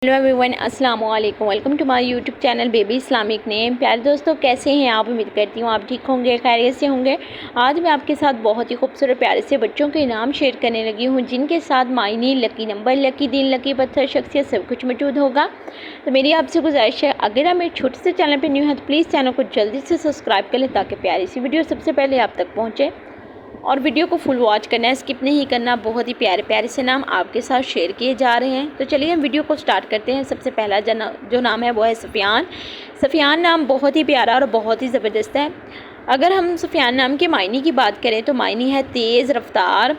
Hello everyone, अस्सलाम वालेकुम। Welcome to my YouTube channel baby Islamic name. प्यारे दोस्तों, कैसे हैं आप? उम्मीद करती हूँ आप ठीक होंगे, खैरियत से होंगे। आज मैं आपके साथ बहुत ही खूबसूरत प्यारे से बच्चों के नाम शेयर करने लगी हूँ, जिनके साथ मायने, लकी नंबर, लकी दिन, लकी पत्थर, शख्सियत सब कुछ मौजूद होगा। तो मेरी आपसे गुजारिश है, अगर आप मेरे छोटे से चैनल पर न्यू है तो प्लीज़ चैनल को जल्दी से सब्सक्राइब कर लें, ताकि प्यारी सी वीडियो सबसे पहले आप तक पहुँचे। और वीडियो को फुल वॉच करना है, स्किप नहीं करना। बहुत ही प्यारे प्यारे से नाम आपके साथ शेयर किए जा रहे हैं। तो चलिए हम वीडियो को स्टार्ट करते हैं। सबसे पहला जो नाम है वो है सफ़ियान। सफ़ियान नाम बहुत ही प्यारा और बहुत ही ज़बरदस्त है। अगर हम सफ़ियान नाम के मायने की बात करें तो मायने है तेज़ रफ्तार।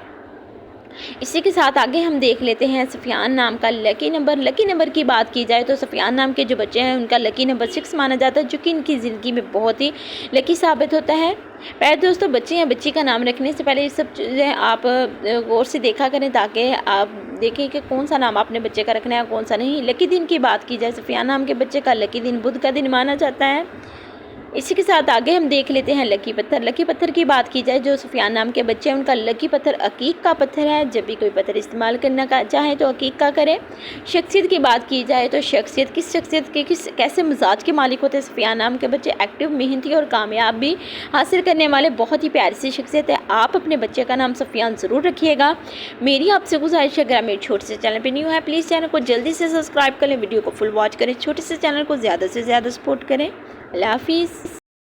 इसी के साथ आगे हम देख लेते हैं सफ़ियान नाम का लकी नंबर। लकी नंबर की बात की जाए तो सफ़ियान नाम के जो बच्चे हैं उनका लकी नंबर 6 माना जाता है, जो कि इनकी ज़िंदगी में बहुत ही लकी साबित होता है। प्यारे दोस्तों, बच्चे या बच्ची का नाम रखने से पहले ये सब चीज़ें आप गौर से देखा करें, ताकि आप देखें कि कौन सा नाम आपने बच्चे का रखना है कौन सा नहीं। लकी दिन की बात की जाए, सफ़ियान नाम के बच्चे का लकी दिन बुध का दिन माना जाता है। इसी के साथ आगे हम देख लेते हैं लकी पत्थर। लकी पत्थर की बात की जाए, जो सफ़ियान नाम के बच्चे हैं उनका लकी पत्थर अकीक का पत्थर है। जब भी कोई पत्थर इस्तेमाल करना का चाहे तो अकीक का करें। शख्सियत की बात की जाए तो शख्सियत के कैसे मिजाज के मालिक होते हैं सफ़ियान नाम के बच्चे? एक्टिव, मेहनती और कामयाबी हासिल करने वाले बहुत ही प्यारी सी शख्सियत है। आप अपने बच्चे का नाम सफ़ियान ज़रूर रखिएगा। मेरी आपसे गुजारिश है, अगर आप मेरे छोटे से चैनल पर न्यू है प्लीज़ चैनल को जल्दी से सब्सक्राइब करें, वीडियो को फुल वॉच करें, छोटे से चैनल को ज़्यादा से ज़्यादा सपोर्ट करें। अल्लाह हाफिज़।